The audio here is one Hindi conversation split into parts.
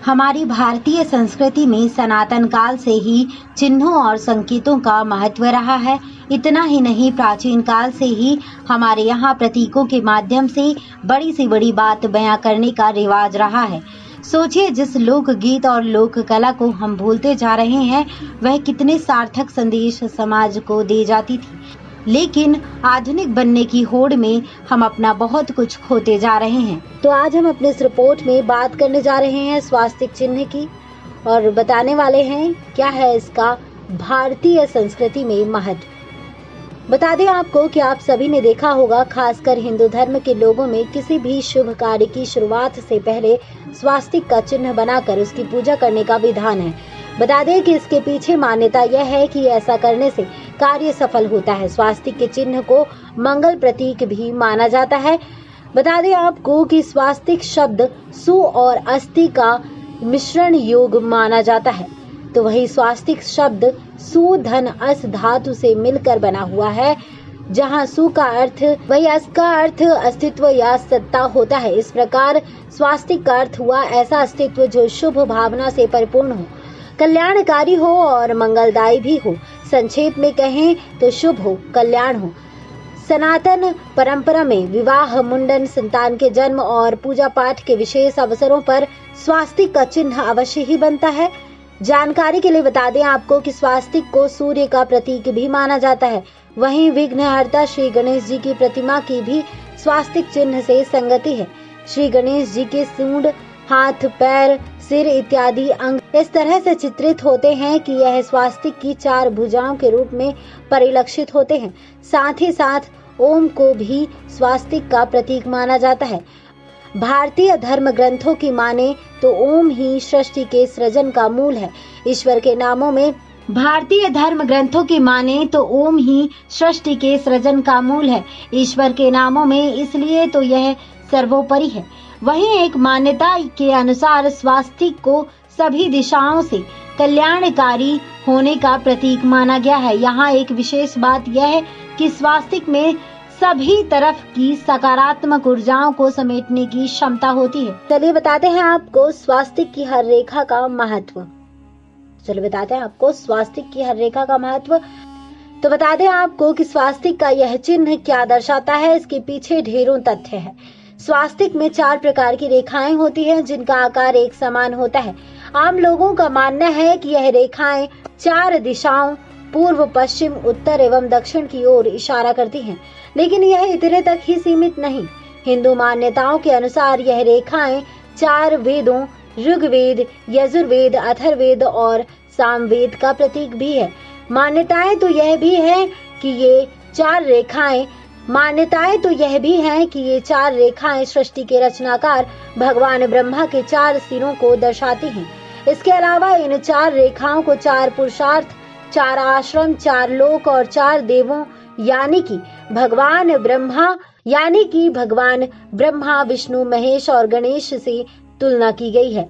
हमारी भारतीय संस्कृति में सनातन काल से ही चिन्हों और संकेतों का महत्व रहा है। इतना ही नहीं, प्राचीन काल से ही हमारे यहाँ प्रतीकों के माध्यम से बड़ी से बड़ी बात बयां करने का रिवाज रहा है। सोचिए, जिस लोक गीत और लोक कला को हम भूलते जा रहे हैं, वह कितने सार्थक संदेश समाज को दे जाती थी। लेकिन आधुनिक बनने की होड़ में हम अपना बहुत कुछ खोते जा रहे हैं। तो आज हम अपने इस रिपोर्ट में बात करने जा रहे हैं स्वास्तिक चिन्ह की और बताने वाले हैं क्या है इसका भारतीय संस्कृति में महत्व। बता दें आपको कि आप सभी ने देखा होगा, खासकर हिंदू धर्म के लोगों में किसी भी शुभ कार्य की शुरुआत से पहले स्वास्तिक का चिन्ह बनाकर उसकी पूजा करने का विधान है। बता दें कि इसके पीछे मान्यता यह है कि ऐसा करने से कार्य सफल होता है। स्वास्तिक के चिन्ह को मंगल प्रतीक भी माना जाता है। बता दें आपको कि स्वास्तिक शब्द सु और अस्थि का मिश्रण योग माना जाता है, तो वही स्वास्तिक शब्द सु धन अस धातु से मिलकर बना हुआ है, जहां सु का अर्थ वही अस का अर्थ अस्तित्व या सत्ता होता है। इस प्रकार स्वास्तिक का अर्थ हुआ ऐसा अस्तित्व जो शुभ भावना से परिपूर्ण हो, कल्याणकारी हो और मंगलदायी भी हो। संक्षेप में कहें तो शुभ हो, कल्याण हो। सनातन परंपरा में विवाह, मुंडन, संतान के जन्म और पूजा पाठ के विशेष अवसरों पर स्वास्तिक का चिन्ह अवश्य ही बनता है। जानकारी के लिए बता दें आपको कि स्वास्तिक को सूर्य का प्रतीक भी माना जाता है। वहीं विघ्नहर्ता श्री गणेश जी की प्रतिमा की भी स्वास्तिक चिन्ह से संगति है। श्री गणेश जी के सूंड, हाथ, पैर, सिर इत्यादि अंग इस तरह से चित्रित होते हैं कि यह स्वास्तिक की 4 भुजाओं के रूप में परिलक्षित होते हैं। साथ ही साथ ओम को भी स्वास्तिक का प्रतीक माना जाता है। भारतीय धर्म ग्रंथों की माने तो ओम ही सृष्टि के सृजन का मूल है। ईश्वर के नामों में भारतीय धर्म ग्रंथों की माने तो ओम ही सृष्टि के सृजन का मूल है। ईश्वर के नामों में इसलिए तो यह सर्वोपरि है। वहीं एक मान्यता के अनुसार स्वास्तिक को सभी दिशाओं से कल्याणकारी होने का प्रतीक माना गया है। यहाँ एक विशेष बात यह है कि स्वास्तिक में सभी तरफ की सकारात्मक ऊर्जाओं को समेटने की क्षमता होती है। चलिए बताते हैं आपको स्वास्तिक की हर रेखा का महत्व। तो बता दें आपको कि स्वास्तिक का यह चिन्ह क्या दर्शाता है। इसके पीछे ढेरों तथ्य है। स्वास्तिक में 4 प्रकार की रेखाएं होती हैं, जिनका आकार एक समान होता है। आम लोगों का मानना है कि यह रेखाएं 4 दिशाओं पूर्व, पश्चिम, उत्तर एवं दक्षिण की ओर इशारा करती हैं, लेकिन यह इतने तक ही सीमित नहीं। हिंदू मान्यताओं के अनुसार यह रेखाएं 4 वेदों ऋग्वेद, यजुर्वेद, अथर्ववेद और सामवेद का प्रतीक भी है। मान्यताएं तो यह भी है कि ये 4 रेखाएं सृष्टि के रचनाकार भगवान ब्रह्मा के 4 सिरों को दर्शाती हैं। इसके अलावा इन 4 रेखाओं को 4 पुरुषार्थ, 4 आश्रम, 4 लोक और 4 देवों यानी कि भगवान ब्रह्मा, विष्णु, महेश और गणेश से तुलना की गई है।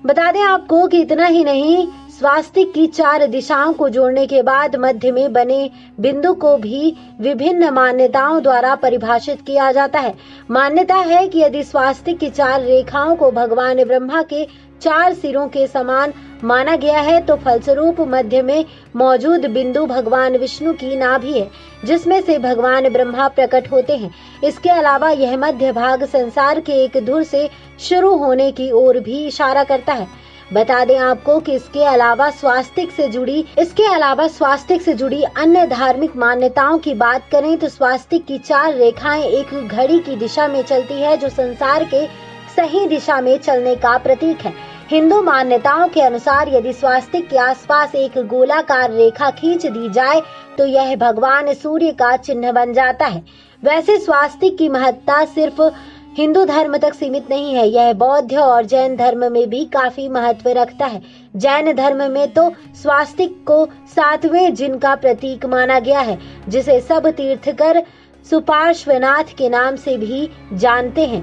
बता दें आपको कि इतना ही नहीं, स्वास्तिक की 4 दिशाओं को जोड़ने के बाद मध्य में बने बिंदु को भी विभिन्न मान्यताओं द्वारा परिभाषित किया जाता है। मान्यता है कि यदि स्वास्तिक की 4 रेखाओं को भगवान ब्रह्मा के 4 सिरों के समान माना गया है, तो फलस्वरूप मध्य में मौजूद बिंदु भगवान विष्णु की नाभि है, जिसमें से भगवान ब्रह्मा प्रकट होते हैं। इसके अलावा यह मध्य भाग संसार के एक धुर से शुरू होने की ओर भी इशारा करता है। बता दें आपको कि इसके अलावा स्वास्तिक से जुड़ी अन्य धार्मिक मान्यताओं की बात करें तो स्वास्तिक की 4 रेखाएं एक घड़ी की दिशा में चलती है, जो संसार के सही दिशा में चलने का प्रतीक है। हिंदू मान्यताओं के अनुसार यदि स्वास्तिक के आसपास एक गोलाकार रेखा खींच दी जाए तो यह भगवान सूर्य का चिन्ह बन जाता है। वैसे स्वास्तिक की महत्ता सिर्फ हिंदू धर्म तक सीमित नहीं है, यह बौद्ध और जैन धर्म में भी काफी महत्व रखता है। जैन धर्म में तो स्वास्तिक को 7वें जिन का प्रतीक माना गया है, जिसे सब तीर्थकर सुपार्श्वनाथ के नाम से भी जानते हैं।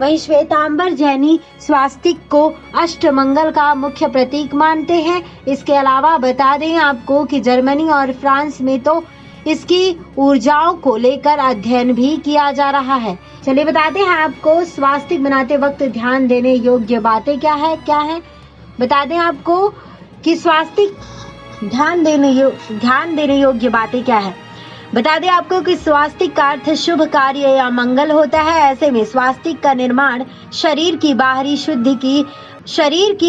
वहीं श्वेतांबर जैनी स्वास्तिक को अष्टमंगल का मुख्य प्रतीक मानते हैं। इसके अलावा बता दें आपको कि जर्मनी और फ्रांस में तो इसकी ऊर्जाओं को लेकर अध्ययन भी किया जा रहा है। चलिए बताते हैं आपको स्वास्तिक बनाते वक्त ध्यान देने योग्य बातें क्या है। बता दें आपको कि स्वास्तिक ध्यान देने योग्य बातें क्या है। बता दें आपको कि स्वास्तिक का अर्थ शुभ कार्य या मंगल होता है। ऐसे में स्वास्तिक का निर्माण शरीर की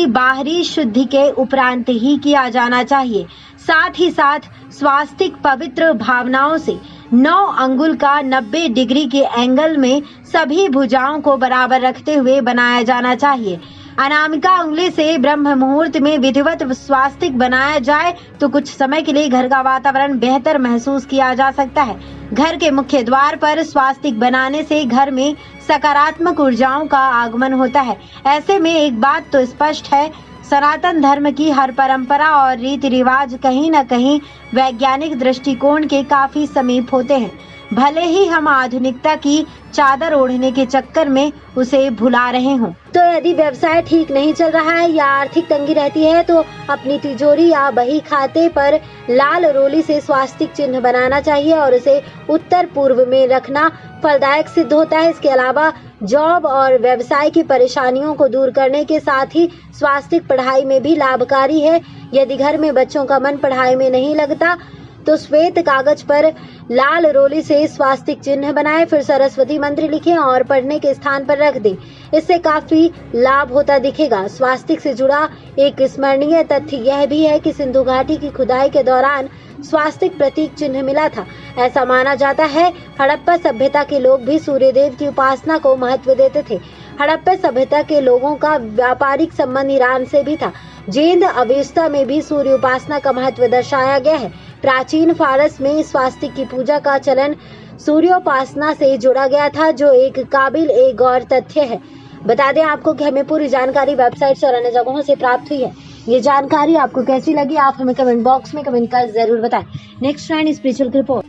बाहरी शुद्धि के उपरांत ही किया जाना चाहिए। साथ ही साथ स्वास्तिक पवित्र भावनाओं से 9 अंगुल का 90 डिग्री के एंगल में सभी भुजाओं को बराबर रखते हुए बनाया जाना चाहिए। अनामिका उंगली से ब्रह्म मुहूर्त में विधिवत स्वास्तिक बनाया जाए तो कुछ समय के लिए घर का वातावरण बेहतर महसूस किया जा सकता है। घर के मुख्य द्वार पर स्वास्तिक बनाने से घर में सकारात्मक ऊर्जाओं का आगमन होता है। ऐसे में एक बात तो स्पष्ट है, सनातन धर्म की हर परंपरा और रीति रिवाज कहीं न कहीं वैज्ञानिक दृष्टिकोण के काफी समीप होते हैं। भले ही हम आधुनिकता की चादर ओढ़ने के चक्कर में उसे भुला रहे हों। तो यदि व्यवसाय ठीक नहीं चल रहा है या आर्थिक तंगी रहती है तो अपनी तिजोरी या बही खाते पर लाल रोली से स्वास्तिक चिन्ह बनाना चाहिए और उसे उत्तर पूर्व में रखना फलदायक सिद्ध होता है। इसके अलावा जॉब और व्यवसाय की परेशानियों को दूर करने के साथ ही स्वास्तिक पढ़ाई में भी लाभकारी है। यदि घर में बच्चों का मन पढ़ाई में नहीं लगता तो श्वेत कागज पर लाल रोली से स्वास्तिक चिन्ह बनाएं, फिर सरस्वती मंत्र लिखें और पढ़ने के स्थान पर रख दें। इससे काफी लाभ होता दिखेगा। स्वास्तिक से जुड़ा एक स्मरणीय तथ्य यह भी है कि सिंधु घाटी की खुदाई के दौरान स्वास्तिक प्रतीक चिन्ह मिला था। ऐसा माना जाता है हड़प्पा सभ्यता के लोग भी सूर्यदेव की उपासना को महत्व देते थे। हड़प्पा सभ्यता के लोगों का व्यापारिक संबंध ईरान से भी था। जींद अवेस्ता में भी सूर्य उपासना का महत्व दर्शाया गया है। प्राचीन फारस में स्वास्तिक की पूजा का चलन सूर्योपासना से जुड़ा गया था, जो एक काबिल एक गौर तथ्य है। बता दें आपको कि हमें पूरी जानकारी वेबसाइट और अन्य जगहों से प्राप्त हुई है। ये जानकारी आपको कैसी लगी, आप हमें कमेंट बॉक्स में कमेंट कर जरूर बताएं। Next 9 spiritual report.